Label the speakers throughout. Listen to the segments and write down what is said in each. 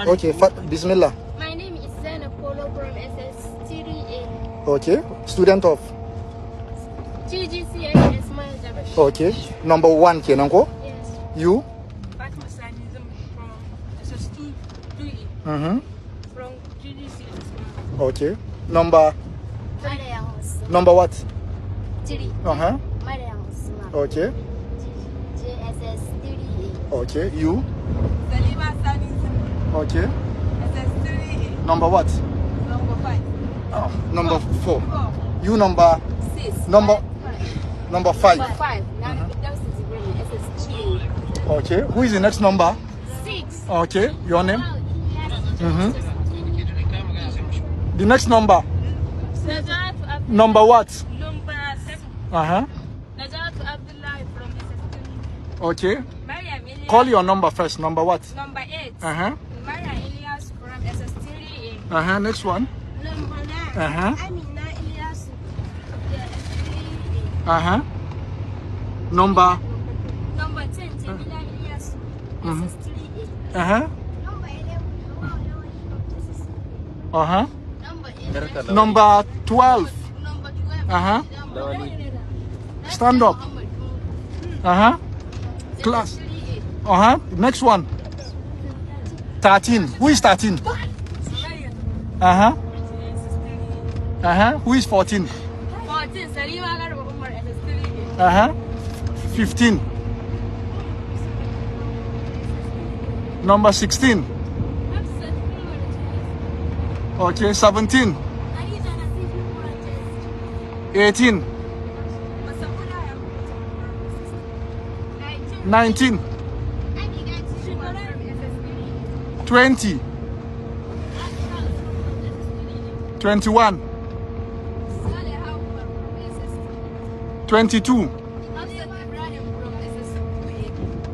Speaker 1: Okay, Bismillah.
Speaker 2: My name is Zainab Polo from SS3A.
Speaker 1: Okay, student of?
Speaker 2: GGCS Ismail Jabash.
Speaker 1: Okay, number 1 kenan ko?
Speaker 2: Yes.
Speaker 1: You?
Speaker 3: Fatima Sanizm from SS2A. From GGCS.
Speaker 1: Okay, number what?
Speaker 2: 3.
Speaker 1: Uh-huh. Okay.
Speaker 2: JSS3A.
Speaker 1: Okay, you?
Speaker 3: Salima Sanizm.
Speaker 1: Okay.
Speaker 3: SS3A.
Speaker 1: Number what?
Speaker 3: Number 5.
Speaker 1: Oh, number 4.
Speaker 3: 4.
Speaker 1: You number?
Speaker 3: 6.
Speaker 1: Number 5.
Speaker 3: Number 5. Now that's SS3A.
Speaker 1: Okay, who is the next number?
Speaker 2: 6.
Speaker 1: Okay, your name? The next number? Number what?
Speaker 3: Number 7.
Speaker 1: Uh-huh.
Speaker 3: Najat Abdullah from SS3A.
Speaker 1: Okay.
Speaker 3: Mariam Elias.
Speaker 1: Call your number first. Number what?
Speaker 3: Number 8.
Speaker 1: Uh-huh.
Speaker 3: Mariam Elias from SS3A.
Speaker 1: Uh-huh. Next one.
Speaker 2: Number 9.
Speaker 1: Uh-huh.
Speaker 2: Amina Ilyas of the SS3A.
Speaker 1: Uh-huh. Number?
Speaker 2: Number 10. Jamila Ilyas SS3A.
Speaker 1: Uh-huh.
Speaker 2: Number 11.
Speaker 1: Uh-huh.
Speaker 2: Number 11.
Speaker 1: Number 12.
Speaker 2: Number 12.
Speaker 1: Uh-huh. Stand up. Uh-huh. Class. Uh-huh. Next one. 13. Who is 13? Uh-huh. Uh-huh. Who is 14?
Speaker 3: 14. Salima Garba Umar SS3A.
Speaker 1: Uh-huh. 15. Number 16. Okay, 17. 18. 19. 20. 21. 22.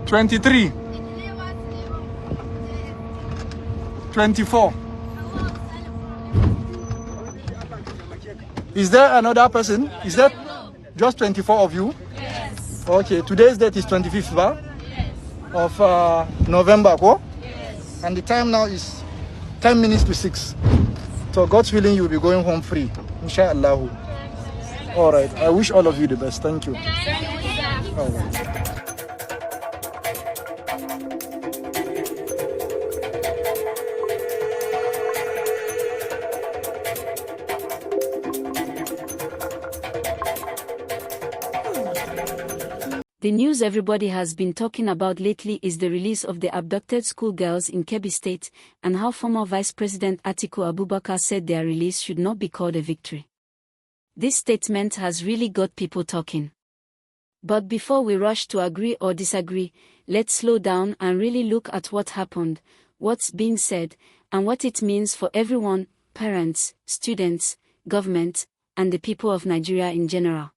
Speaker 1: 23. 24. Is there another person? Is that just 24 of you?
Speaker 3: Yes.
Speaker 1: Okay, today's date is 25th of November.
Speaker 3: Yes.
Speaker 1: And the time now is 10 minutes to 6. So God's willing, you'll be going home free. Inshallah. All right. I wish all of you the best. Thank you. All right.
Speaker 4: The news everybody has been talking about lately is the release of the abducted schoolgirls in Kebbi State, and how former Vice President Atiku Abubakar said their release should not be called a victory. This statement has really got people talking. But before we rush to agree or disagree, let's slow down and really look at what happened, what's being said, and what it means for everyone, parents, students, government, and the people of Nigeria in general.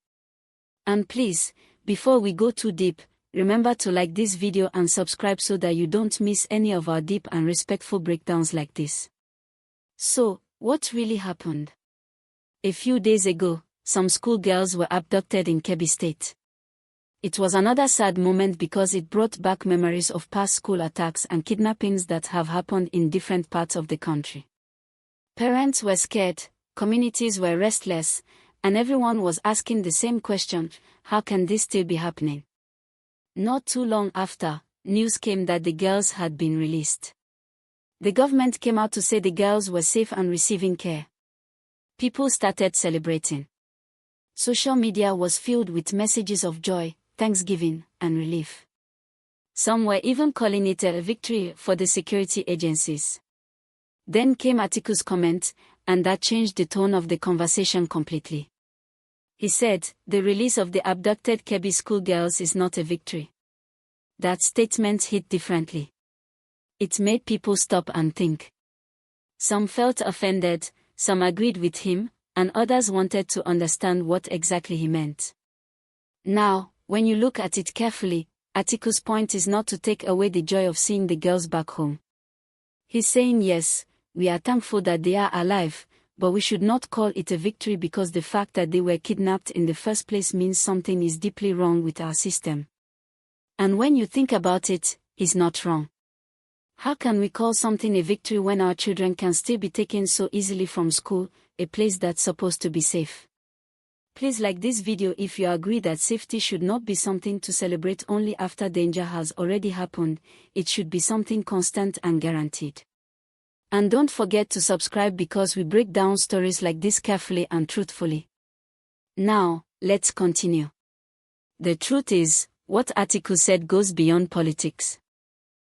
Speaker 4: And please, before we go too deep, remember to like this video and subscribe so that you don't miss any of our deep and respectful breakdowns like this. So, what really happened? A few days ago, some schoolgirls were abducted in Kebbi State. It was another sad moment because it brought back memories of past school attacks and kidnappings that have happened in different parts of the country. Parents were scared, communities were restless, and everyone was asking the same question: how can this still be happening? Not too long after, news came that the girls had been released. The government came out to say the girls were safe and receiving care. People started celebrating. Social media was filled with messages of joy, thanksgiving, and relief. Some were even calling it a victory for the security agencies. Then came Atiku's comment, and that changed the tone of the conversation completely. He said, the release of the abducted Kebbi schoolgirls is not a victory. That statement hit differently. It made people stop and think. Some felt offended, some agreed with him, and others wanted to understand what exactly he meant. Now, when you look at it carefully, Atiku's point is not to take away the joy of seeing the girls back home. He's saying yes, we are thankful that they are alive, but we should not call it a victory because the fact that they were kidnapped in the first place means something is deeply wrong with our system. And when you think about it, he's not wrong. How can we call something a victory when our children can still be taken so easily from school, a place that's supposed to be safe? Please like this video if you agree that safety should not be something to celebrate only after danger has already happened, it should be something constant and guaranteed. And don't forget to subscribe because we break down stories like this carefully and truthfully. Now, let's continue. The truth is, what Atiku said goes beyond politics.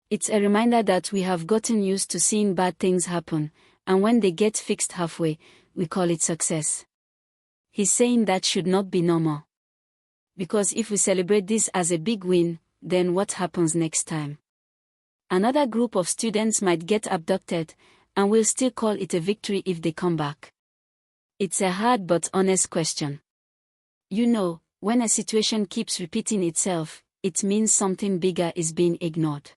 Speaker 4: It's a reminder that we have gotten used to seeing bad things happen, and when they get fixed halfway, we call it success. He's saying that should not be normal. Because if we celebrate this as a big win, then what happens next time? Another group of students might get abducted, and we'll still call it a victory if they come back. It's a hard but honest question. You know, when a situation keeps repeating itself, it means something bigger is being ignored.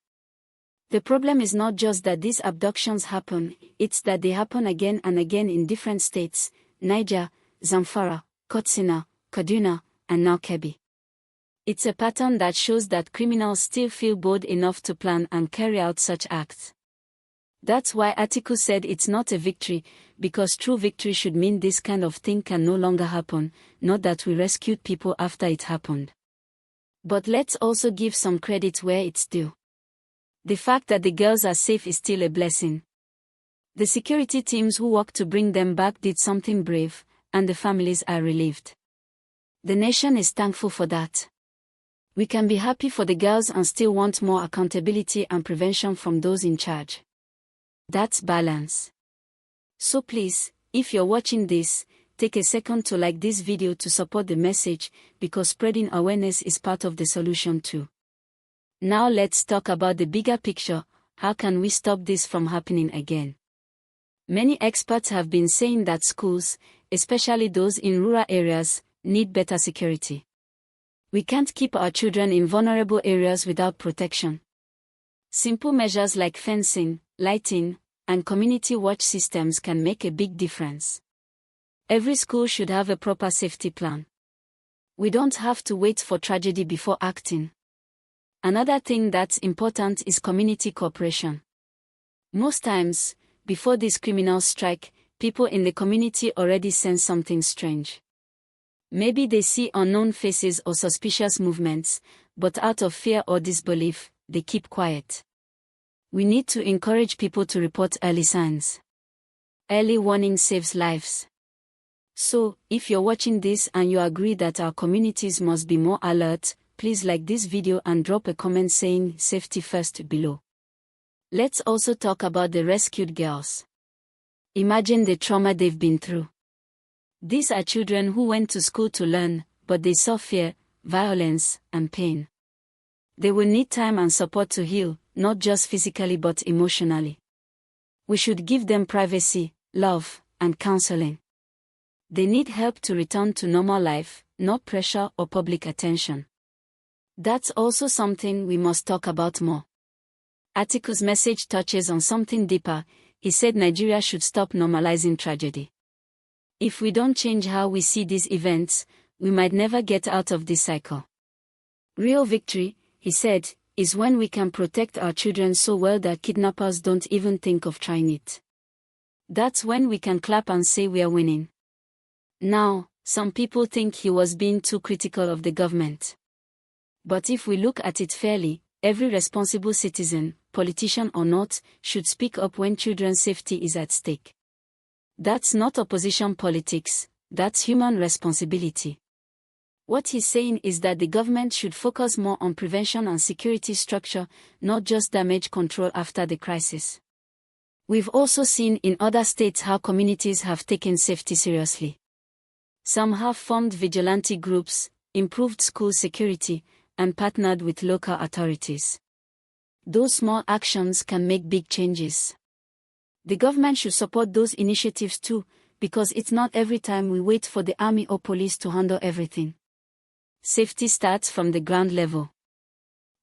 Speaker 4: The problem is not just that these abductions happen, it's that they happen again and again in different states: Niger, Zamfara, Katsina, Kaduna, and now Kebbi. It's a pattern that shows that criminals still feel bold enough to plan and carry out such acts. That's why Atiku said it's not a victory, because true victory should mean this kind of thing can no longer happen, not that we rescued people after it happened. But let's also give some credit where it's due. The fact that the girls are safe is still a blessing. The security teams who worked to bring them back did something brave, and the families are relieved. The nation is thankful for that. We can be happy for the girls and still want more accountability and prevention from those in charge. That's balance. So please, if you're watching this, take a second to like this video to support the message, because spreading awareness is part of the solution too. Now let's talk about the bigger picture. How can we stop this from happening again? Many experts have been saying that schools, especially those in rural areas, need better security. We can't keep our children in vulnerable areas without protection. Simple measures like fencing, lighting, and community watch systems can make a big difference. Every school should have a proper safety plan. We don't have to wait for tragedy before acting. Another thing that's important is community cooperation. Most times, before these criminals strike, people in the community already sense something strange. Maybe they see unknown faces or suspicious movements, but out of fear or disbelief, they keep quiet. We need to encourage people to report early signs. Early warning saves lives. So, if you're watching this and you agree that our communities must be more alert, please like this video and drop a comment saying "safety first" below. Let's also talk about the rescued girls. Imagine the trauma they've been through. These are children who went to school to learn, but they saw fear, violence, and pain. They will need time and support to heal, not just physically but emotionally. We should give them privacy, love, and counseling. They need help to return to normal life, not pressure or public attention. That's also something we must talk about more. Atiku's message touches on something deeper. He said Nigeria should stop normalizing tragedy. If we don't change how we see these events, we might never get out of this cycle. Real victory, he said, is when we can protect our children so well that kidnappers don't even think of trying it. That's when we can clap and say we are winning. Now, some people think he was being too critical of the government. But if we look at it fairly, every responsible citizen, politician or not, should speak up when children's safety is at stake. That's not opposition politics, that's human responsibility. What he's saying is that the government should focus more on prevention and security structure, not just damage control after the crisis. We've also seen in other states how communities have taken safety seriously. Some have formed vigilante groups, improved school security, and partnered with local authorities. Those small actions can make big changes. The government should support those initiatives too, because it's not every time we wait for the army or police to handle everything. Safety starts from the ground level.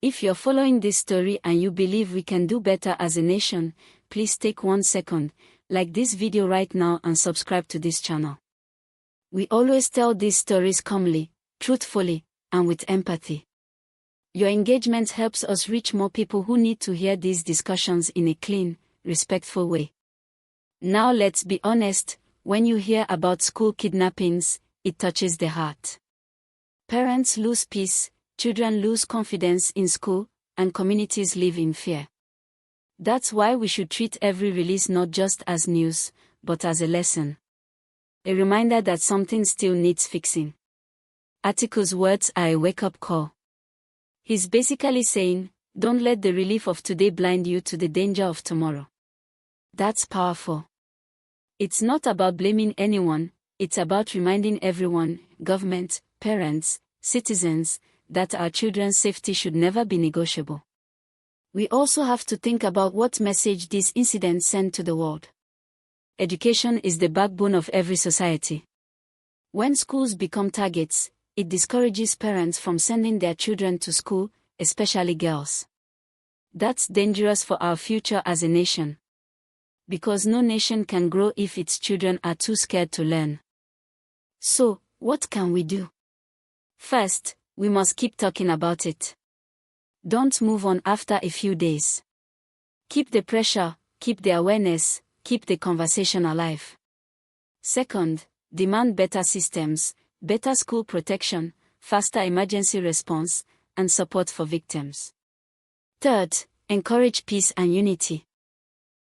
Speaker 4: If you're following this story and you believe we can do better as a nation, please take 1 second, like this video right now and subscribe to this channel. We always tell these stories calmly, truthfully, and with empathy. Your engagement helps us reach more people who need to hear these discussions in a clean, respectful way. Now let's be honest, when you hear about school kidnappings, it touches the heart. Parents lose peace, children lose confidence in school, and communities live in fear. That's why we should treat every release not just as news, but as a lesson. A reminder that something still needs fixing. Atiku's words are a wake-up call. He's basically saying, don't let the relief of today blind you to the danger of tomorrow. That's powerful. It's not about blaming anyone, it's about reminding everyone, government, parents, citizens, that our children's safety should never be negotiable. We also have to think about what message these incidents send to the world. Education is the backbone of every society. When schools become targets, it discourages parents from sending their children to school, especially girls. That's dangerous for our future as a nation. Because no nation can grow if its children are too scared to learn. So, what can we do? First, we must keep talking about it. Don't move on after a few days. Keep the pressure, keep the awareness, keep the conversation alive. Second, demand better systems, better school protection, faster emergency response, and support for victims. Third, encourage peace and unity.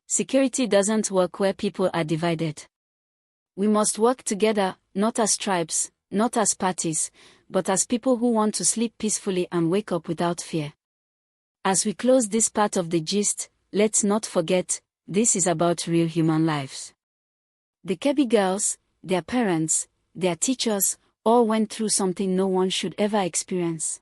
Speaker 4: Security doesn't work where people are divided. We must work together, not as tribes, not as parties, but as people who want to sleep peacefully and wake up without fear. As we close this part of the gist, let's not forget, this is about real human lives. The Kebbi girls, their parents, their teachers, all went through something no one should ever experience.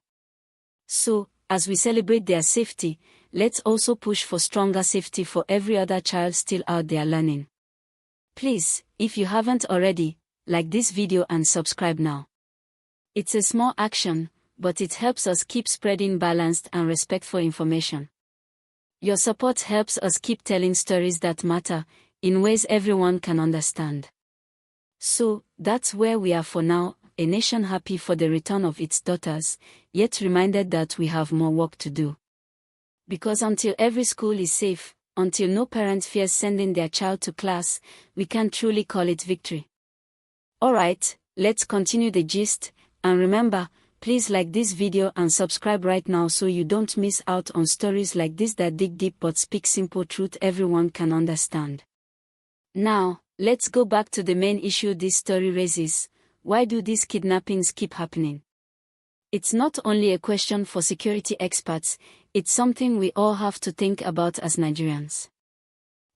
Speaker 4: So, as we celebrate their safety, let's also push for stronger safety for every other child still out there learning. Please, if you haven't already, like this video and subscribe now. It's a small action, but it helps us keep spreading balanced and respectful information. Your support helps us keep telling stories that matter, in ways everyone can understand. So, that's where we are for now, a nation happy for the return of its daughters, yet reminded that we have more work to do. Because until every school is safe, until no parent fears sending their child to class, we can't truly call it victory. Alright, let's continue the gist, and remember, please like this video and subscribe right now so you don't miss out on stories like this that dig deep but speak simple truth everyone can understand. Now, let's go back to the main issue this story raises. Why do these kidnappings keep happening? It's not only a question for security experts, it's something we all have to think about as Nigerians.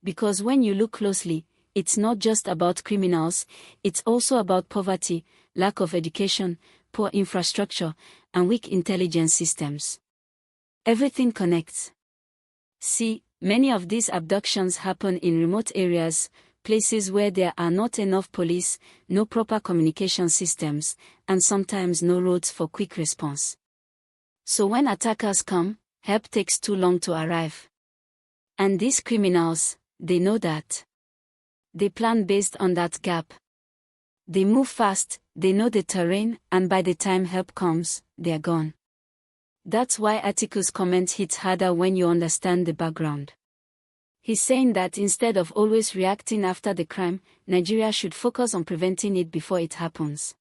Speaker 4: Because when you look closely, it's not just about criminals, it's also about poverty, lack of education, poor infrastructure, and weak intelligence systems. Everything connects. See, many of these abductions happen in remote areas, places where there are not enough police, no proper communication systems, and sometimes no roads for quick response. So when attackers come, help takes too long to arrive. And these criminals, they know that. They plan based on that gap. They move fast, they know the terrain, and by the time help comes, they're gone. That's why Atiku's comment hits harder when you understand the background. He's saying that instead of always reacting after the crime, Nigeria should focus on preventing it before it happens.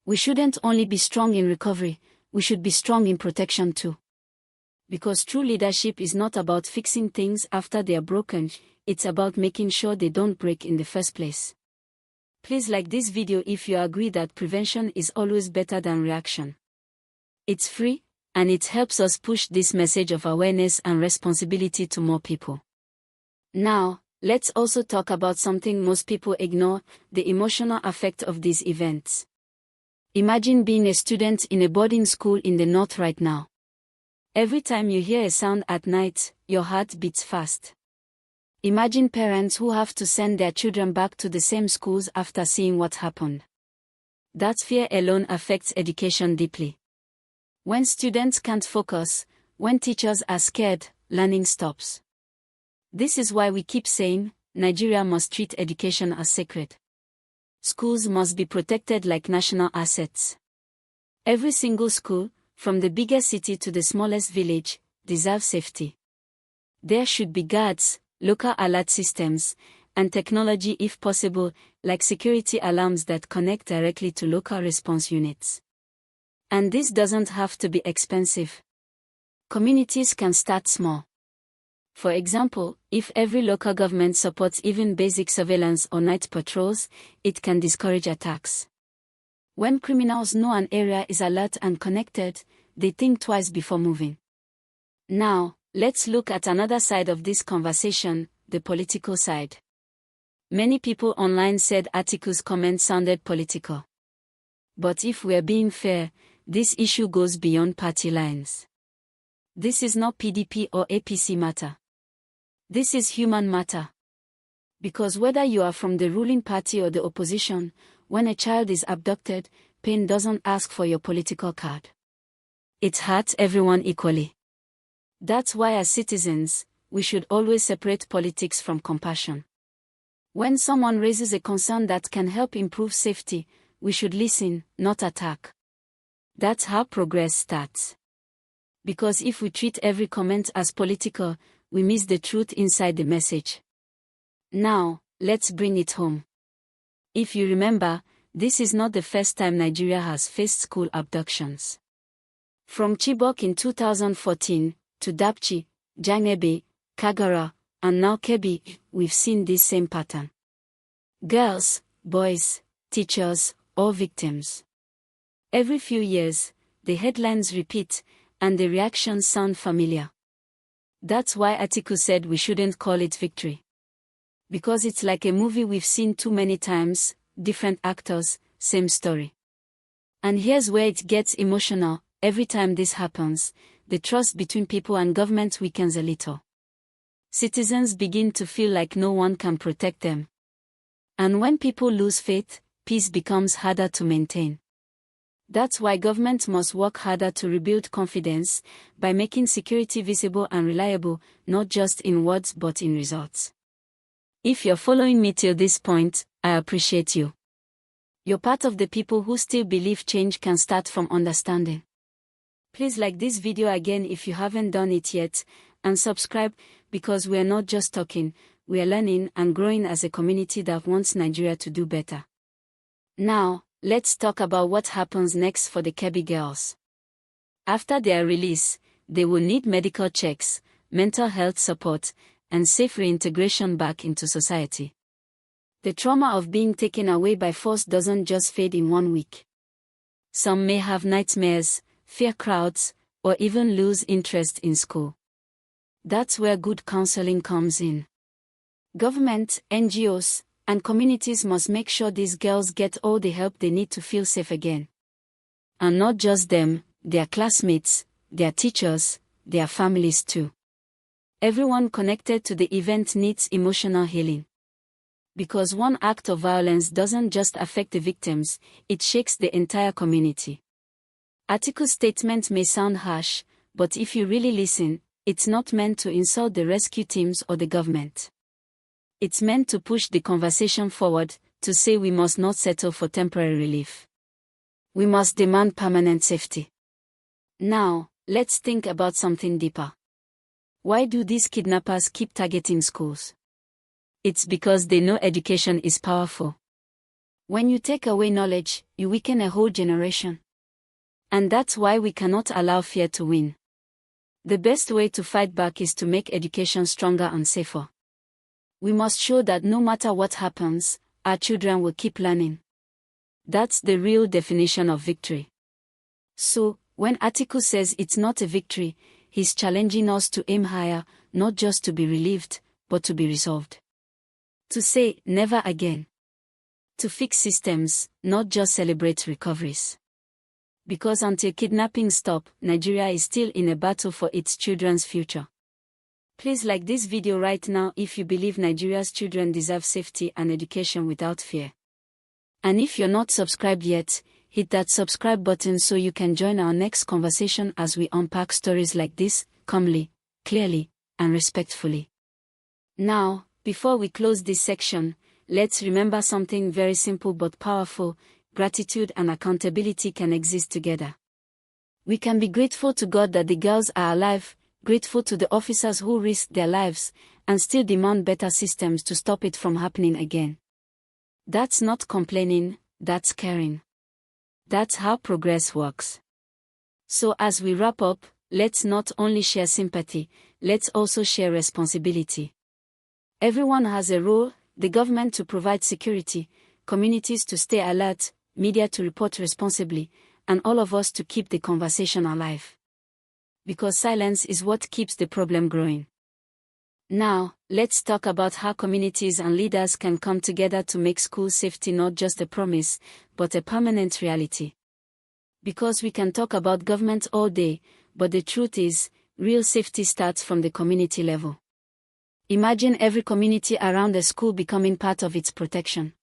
Speaker 4: We shouldn't only be strong in recovery, we should be strong in protection too. Because true leadership is not about fixing things after they are broken, it's about making sure they don't break in the first place. Please like this video if you agree that prevention is always better than reaction. It's free, and it helps us push this message of awareness and responsibility to more people. Now, let's also talk about something most people ignore, the emotional effect of these events. Imagine being a student in a boarding school in the north right now. Every time you hear a sound at night, your heart beats fast. Imagine parents who have to send their children back to the same schools after seeing what happened. That fear alone affects education deeply. When students can't focus, when teachers are scared, learning stops. This is why we keep saying, Nigeria must treat education as sacred. Schools must be protected like national assets. Every single school, from the biggest city to the smallest village, deserve safety. There should be guards, local alert systems, and technology if possible, like security alarms that connect directly to local response units. And this doesn't have to be expensive. Communities can start small. For example, if every local government supports even basic surveillance or night patrols, it can discourage attacks. When criminals know an area is alert and connected, they think twice before moving. Now, let's look at another side of this conversation, the political side. Many people online said Atiku's comment sounded political. But if we're being fair, this issue goes beyond party lines. This is not PDP or APC matter. This is human matter. Because whether you are from the ruling party or the opposition, when a child is abducted, pain doesn't ask for your political card. It hurts everyone equally. That's why as citizens, we should always separate politics from compassion. When someone raises a concern that can help improve safety, we should listen, not attack. That's how progress starts. Because if we treat every comment as political, we miss the truth inside the message. Now, let's bring it home. If you remember, this is not the first time Nigeria has faced school abductions. From Chibok in 2014, to Dapchi, Jangebe, Kagara, and now Kebbi, we've seen this same pattern. Girls, boys, teachers, all victims. Every few years, the headlines repeat, and the reactions sound familiar. That's why Atiku said we shouldn't call it victory. Because it's like a movie we've seen too many times, different actors, same story. And here's where it gets emotional. Every time this happens, the trust between people and government weakens a little. Citizens begin to feel like no one can protect them. And when people lose faith, peace becomes harder to maintain. That's why government must work harder to rebuild confidence, by making security visible and reliable, not just in words but in results. If you're following me till this point, I appreciate you. You're part of the people who still believe change can start from understanding. Please like this video again if you haven't done it yet, and subscribe, because we're not just talking, we're learning and growing as a community that wants Nigeria to do better. Now, let's talk about what happens next for the Kebbi girls. After their release, they will need medical checks, mental health support, and safe reintegration back into society. The trauma of being taken away by force doesn't just fade in 1 week. Some may have nightmares, fear crowds, or even lose interest in school. That's where good counseling comes in. Government, NGOs, and communities must make sure these girls get all the help they need to feel safe again. And not just them, their classmates, their teachers, their families too. Everyone connected to the event needs emotional healing. Because one act of violence doesn't just affect the victims, it shakes the entire community. Atiku's statement may sound harsh, but if you really listen, it's not meant to insult the rescue teams or the government. It's meant to push the conversation forward, to say we must not settle for temporary relief. We must demand permanent safety. Now, let's think about something deeper. Why do these kidnappers keep targeting schools? It's because they know education is powerful. When you take away knowledge, you weaken a whole generation. And that's why we cannot allow fear to win. The best way to fight back is to make education stronger and safer. We must show that no matter what happens, our children will keep learning. That's the real definition of victory. So, when Atiku says it's not a victory, he's challenging us to aim higher, not just to be relieved, but to be resolved. To say, never again. To fix systems, not just celebrate recoveries. Because until kidnapping stop, Nigeria is still in a battle for its children's future. Please like this video right now if you believe Nigeria's children deserve safety and education without fear. And if you're not subscribed yet, hit that subscribe button so you can join our next conversation as we unpack stories like this, calmly, clearly, and respectfully. Now, before we close this section, let's remember something very simple but powerful: gratitude and accountability can exist together. We can be grateful to God that the girls are alive, grateful to the officers who risked their lives, and still demand better systems to stop it from happening again. That's not complaining, that's caring. That's how progress works. So as we wrap up, let's not only share sympathy, let's also share responsibility. Everyone has a role, the government to provide security, communities to stay alert, media to report responsibly, and all of us to keep the conversation alive. Because silence is what keeps the problem growing. Now, let's talk about how communities and leaders can come together to make school safety not just a promise, but a permanent reality. Because we can talk about government all day, but the truth is, real safety starts from the community level. Imagine every community around the school becoming part of its protection.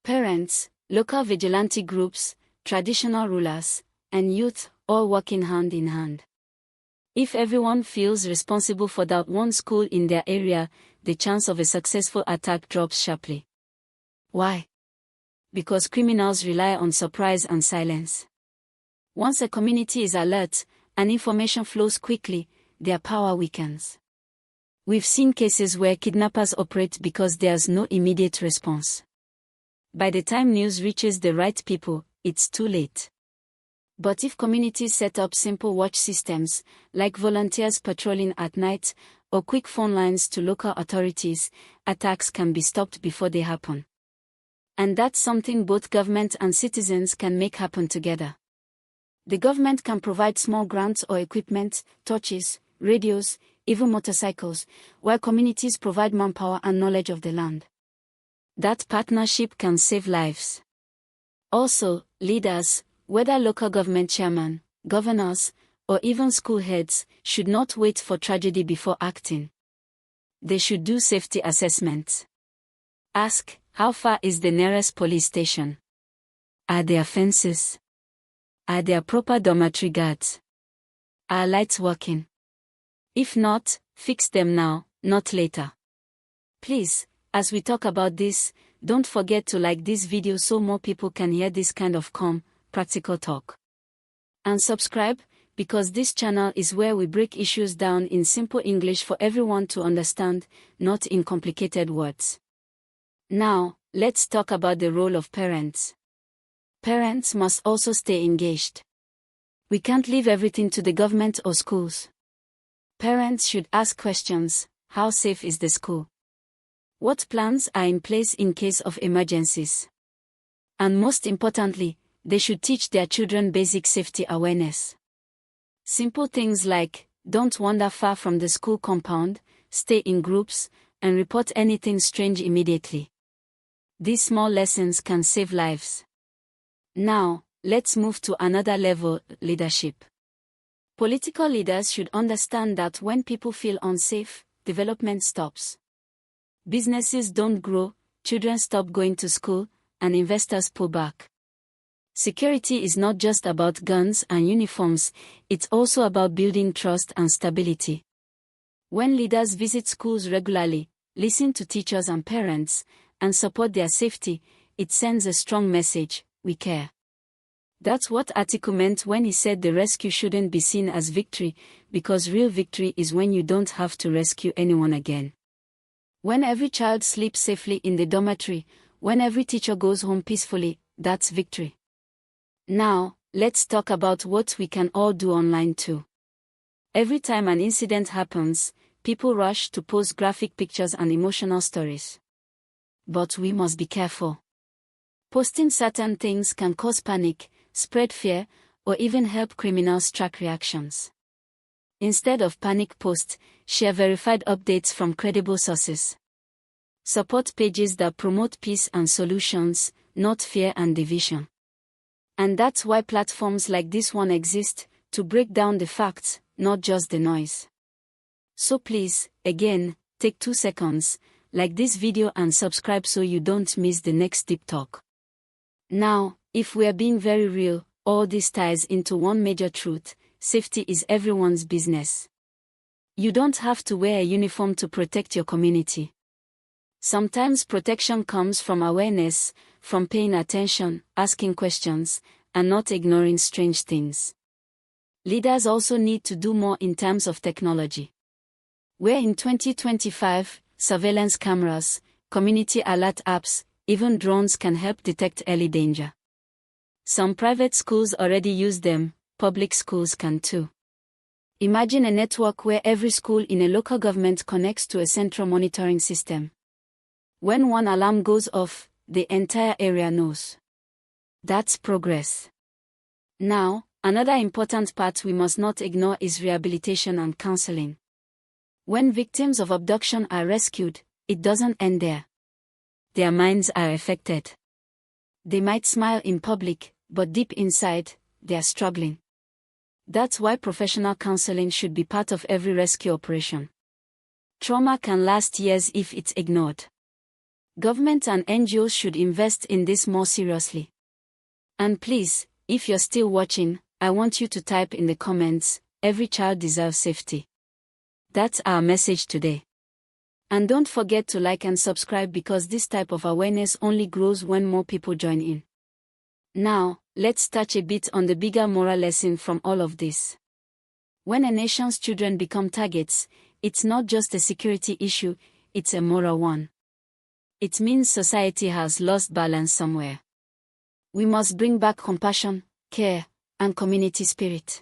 Speaker 4: Parents, local vigilante groups, traditional rulers, and youth, all working hand in hand. If everyone feels responsible for that one school in their area, the chance of a successful attack drops sharply. Why? Because criminals rely on surprise and silence. Once a community is alert, and information flows quickly, their power weakens. We've seen cases where kidnappers operate because there's no immediate response. By the time news reaches the right people, it's too late. But if communities set up simple watch systems, like volunteers patrolling at night, or quick phone lines to local authorities, attacks can be stopped before they happen. And that's something both government and citizens can make happen together. The government can provide small grants or equipment, torches, radios, even motorcycles, while communities provide manpower and knowledge of the land. That partnership can save lives. Also, leaders, whether local government chairmen, governors, or even school heads, should not wait for tragedy before acting. They should do safety assessments. Ask, how far is the nearest police station? Are there fences? Are there proper dormitory guards? Are lights working? If not, fix them now, not later. Please, as we talk about this, don't forget to like this video so more people can hear this kind of calm, practical talk. And subscribe, because this channel is where we break issues down in simple English for everyone to understand, not in complicated words. Now, let's talk about the role of parents. Parents must also stay engaged. We can't leave everything to the government or schools. Parents should ask questions: how safe is the school? What plans are in place in case of emergencies? And most importantly, they should teach their children basic safety awareness. Simple things like, don't wander far from the school compound, stay in groups, and report anything strange immediately. These small lessons can save lives. Now, let's move to another level: leadership. Political leaders should understand that when people feel unsafe, development stops. Businesses don't grow, children stop going to school, and investors pull back. Security is not just about guns and uniforms, it's also about building trust and stability. When leaders visit schools regularly, listen to teachers and parents, and support their safety, it sends a strong message: we care. That's what Atiku meant when he said the rescue shouldn't be seen as victory, because real victory is when you don't have to rescue anyone again. When every child sleeps safely in the dormitory, when every teacher goes home peacefully, that's victory. Now, let's talk about what we can all do online too. Every time an incident happens, people rush to post graphic pictures and emotional stories. But we must be careful. Posting certain things can cause panic, spread fear, or even help criminals track reactions. Instead of panic posts, share verified updates from credible sources. Support pages that promote peace and solutions, not fear and division. And that's why platforms like this one exist, to break down the facts, not just the noise. So please, again, take 2 seconds, like this video and subscribe so you don't miss the next deep talk. Now, if we are being very real, all this ties into one major truth: safety is everyone's business. You don't have to wear a uniform to protect your community. Sometimes protection comes from awareness, from paying attention, asking questions, and not ignoring strange things. Leaders also need to do more in terms of technology. Where in 2025, surveillance cameras, community alert apps, even drones can help detect early danger. Some private schools already use them, public schools can too. Imagine a network where every school in a local government connects to a central monitoring system. When one alarm goes off, the entire area knows. That's progress. Now, another important part we must not ignore is rehabilitation and counseling. When victims of abduction are rescued, it doesn't end there. Their minds are affected. They might smile in public, but deep inside, they are struggling. That's why professional counseling should be part of every rescue operation. Trauma can last years if it's ignored. Government and NGOs should invest in this more seriously. And please, if you're still watching, I want you to type in the comments, every child deserves safety. That's our message today. And don't forget to like and subscribe because this type of awareness only grows when more people join in. Now, let's touch a bit on the bigger moral lesson from all of this. When a nation's children become targets, it's not just a security issue, it's a moral one. It means society has lost balance somewhere. We must bring back compassion, care, and community spirit.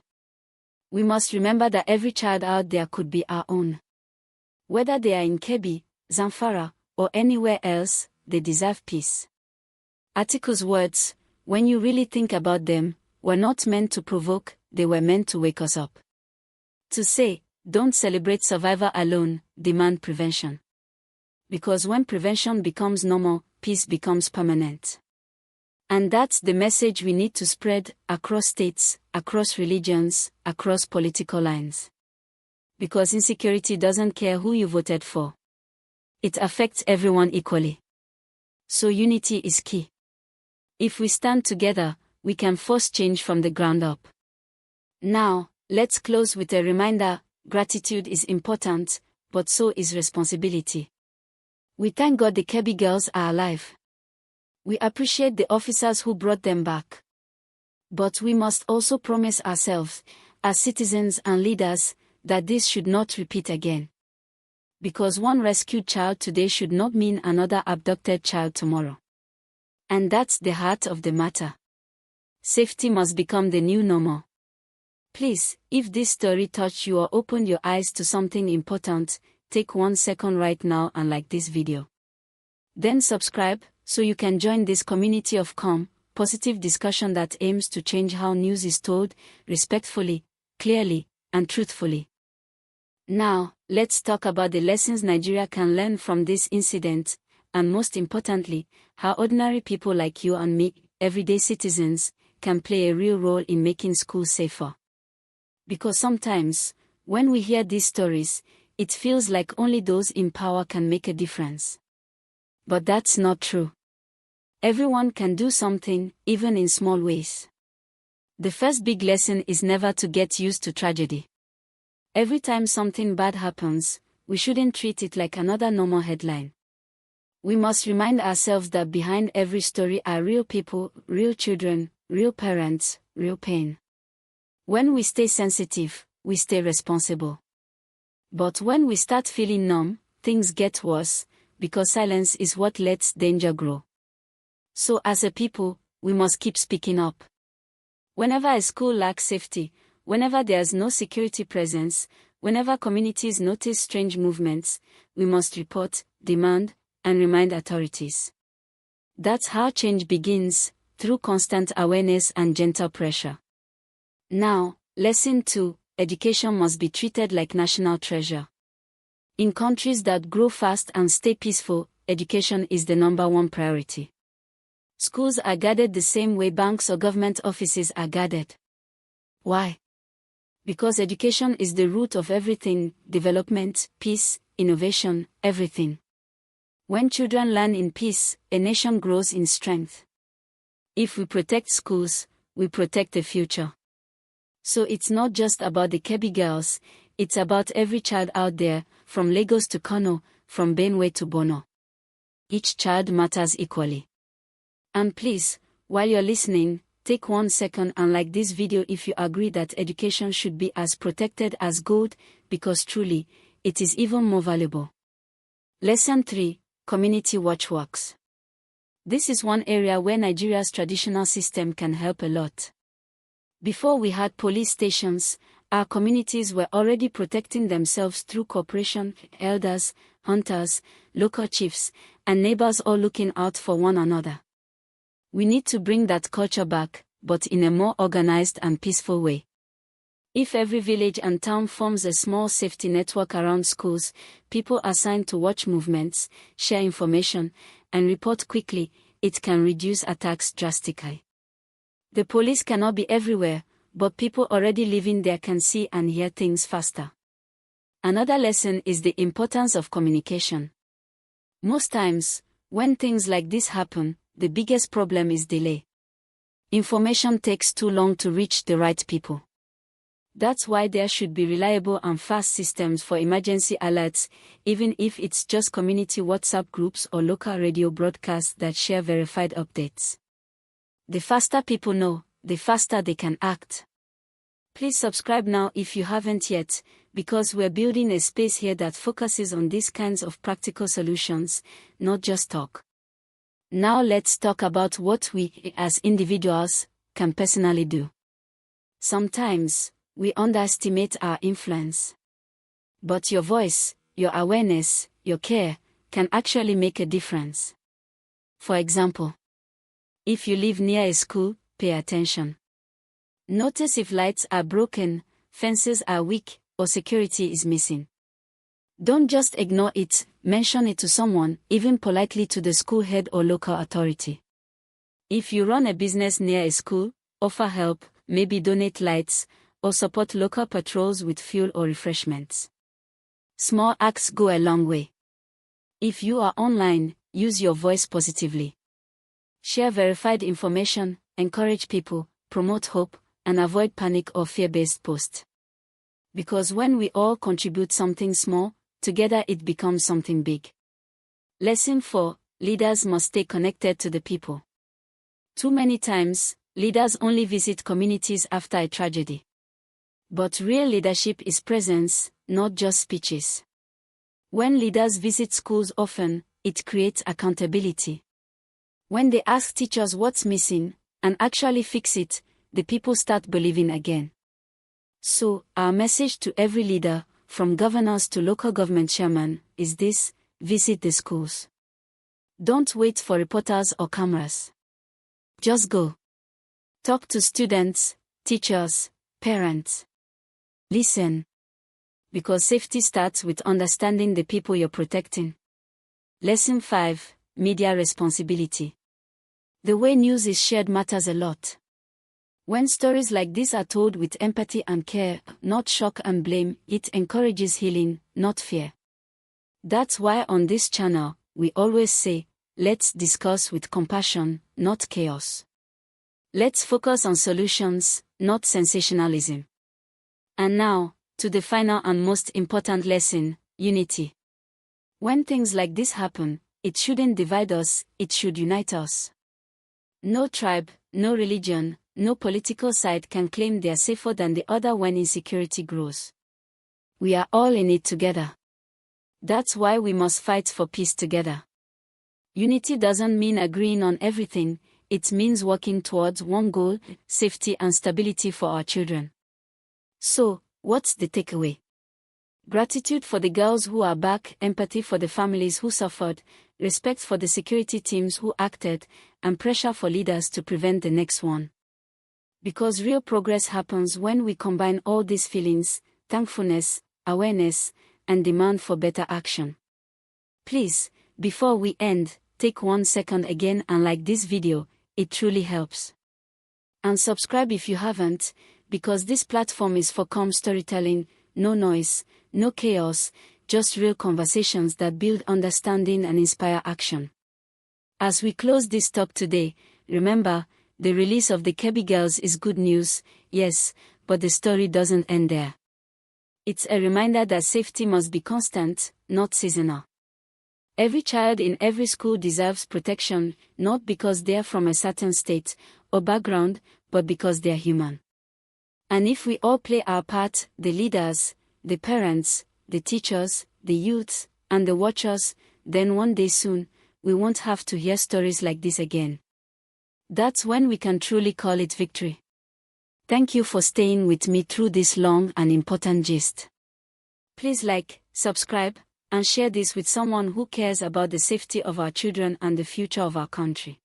Speaker 4: We must remember that every child out there could be our own. Whether they are in Kebbi, Zamfara, or anywhere else, they deserve peace. Atiku's words, when you really think about them, were not meant to provoke, they were meant to wake us up. To say, don't celebrate survival alone, demand prevention. Because when prevention becomes normal, peace becomes permanent. And that's the message we need to spread, across states, across religions, across political lines. Because insecurity doesn't care who you voted for. It affects everyone equally. So unity is key. If we stand together, we can force change from the ground up. Now, let's close with a reminder, gratitude is important, but so is responsibility. We thank God the Kebbi girls are alive. We appreciate the officers who brought them back. But we must also promise ourselves, as citizens and leaders, that this should not repeat again. Because one rescued child today should not mean another abducted child tomorrow. And that's the heart of the matter. Safety must become the new normal. Please, if this story touched you or opened your eyes to something important, take 1 second right now and like this video. Then subscribe, so you can join this community of calm, positive discussion that aims to change how news is told, respectfully, clearly, and truthfully. Now, let's talk about the lessons Nigeria can learn from this incident, and most importantly, how ordinary people like you and me, everyday citizens, can play a real role in making schools safer. Because sometimes, when we hear these stories, it feels like only those in power can make a difference. But that's not true. Everyone can do something, even in small ways. The first big lesson is never to get used to tragedy. Every time something bad happens, we shouldn't treat it like another normal headline. We must remind ourselves that behind every story are real people, real children, real parents, real pain. When we stay sensitive, we stay responsible. But when we start feeling numb, things get worse, because silence is what lets danger grow. So as a people, we must keep speaking up. Whenever a school lacks safety, whenever there's no security presence, whenever communities notice strange movements, we must report, demand, and remind authorities. That's how change begins, through constant awareness and gentle pressure. Now, lesson 2, education must be treated like national treasure. In countries that grow fast and stay peaceful, education is the #1 priority. Schools are guarded the same way banks or government offices are guarded. Why? Because education is the root of everything, development, peace, innovation, everything. When children learn in peace, a nation grows in strength. If we protect schools, we protect the future. So it's not just about the Kebbi girls, it's about every child out there, from Lagos to Kano, from Benue to Bono. Each child matters equally. And please, while you're listening, take 1 second and like this video if you agree that education should be as protected as gold, because truly, it is even more valuable. Lesson 3. Community watch works. This is one area where Nigeria's traditional system can help a lot. Before we had police stations, our communities were already protecting themselves through cooperation, elders, hunters, local chiefs, and neighbors all looking out for one another. We need to bring that culture back, but in a more organized and peaceful way. If every village and town forms a small safety network around schools, people assigned to watch movements, share information, and report quickly, it can reduce attacks drastically. The police cannot be everywhere, but people already living there can see and hear things faster. Another lesson is the importance of communication. Most times, when things like this happen, the biggest problem is delay. Information takes too long to reach the right people. That's why there should be reliable and fast systems for emergency alerts, even if it's just community WhatsApp groups or local radio broadcasts that share verified updates. The faster people know, the faster they can act. Please subscribe now if you haven't yet, because we're building a space here that focuses on these kinds of practical solutions, not just talk. Now let's talk about what we, as individuals, can personally do. Sometimes, we underestimate our influence. But your voice, your awareness, your care, can actually make a difference. For example, if you live near a school, pay attention. Notice if lights are broken, fences are weak, or security is missing. Don't just ignore it, mention it to someone, even politely to the school head or local authority. If you run a business near a school, offer help, maybe donate lights, or support local patrols with fuel or refreshments. Small acts go a long way. If you are online, use your voice positively. Share verified information, encourage people, promote hope, and avoid panic or fear-based posts. Because when we all contribute something small, together it becomes something big. Lesson 4. Leaders must stay connected to the people. Too many times, leaders only visit communities after a tragedy. But real leadership is presence, not just speeches. When leaders visit schools often, it creates accountability. When they ask teachers what's missing, and actually fix it, the people start believing again. So, our message to every leader, from governors to local government chairman, is this: visit the schools. Don't wait for reporters or cameras. Just go. Talk to students, teachers, parents. Listen. Because safety starts with understanding the people you're protecting. Lesson 5. Media responsibility. The way news is shared matters a lot. When stories like this are told with empathy and care, not shock and blame, it encourages healing, not fear. That's why on this channel, we always say, let's discuss with compassion, not chaos. Let's focus on solutions, not sensationalism. And now, to the final and most important lesson, unity. When things like this happen, it shouldn't divide us, it should unite us. No tribe, no religion, no political side can claim they are safer than the other when insecurity grows. We are all in it together. That's why we must fight for peace together. Unity doesn't mean agreeing on everything, it means working towards one goal: safety and stability for our children. So, what's the takeaway? Gratitude for the girls who are back, empathy for the families who suffered, respect for the security teams who acted, and pressure for leaders to prevent the next one. Because real progress happens when we combine all these feelings: thankfulness, awareness, and demand for better action. Please, before we end, take 1 second again and like this video, it truly helps. And subscribe if you haven't, because this platform is for calm storytelling, no noise, no chaos, just real conversations that build understanding and inspire action. As we close this talk today, remember, the release of the Kebbi girls is good news, yes, but the story doesn't end there. It's a reminder that safety must be constant, not seasonal. Every child in every school deserves protection, not because they're from a certain state or background, but because they're human. And if we all play our part, the leaders, the parents, the teachers, the youths, and the watchers, then one day soon, we won't have to hear stories like this again. That's when we can truly call it victory. Thank you for staying with me through this long and important gist. Please like, subscribe, and share this with someone who cares about the safety of our children and the future of our country.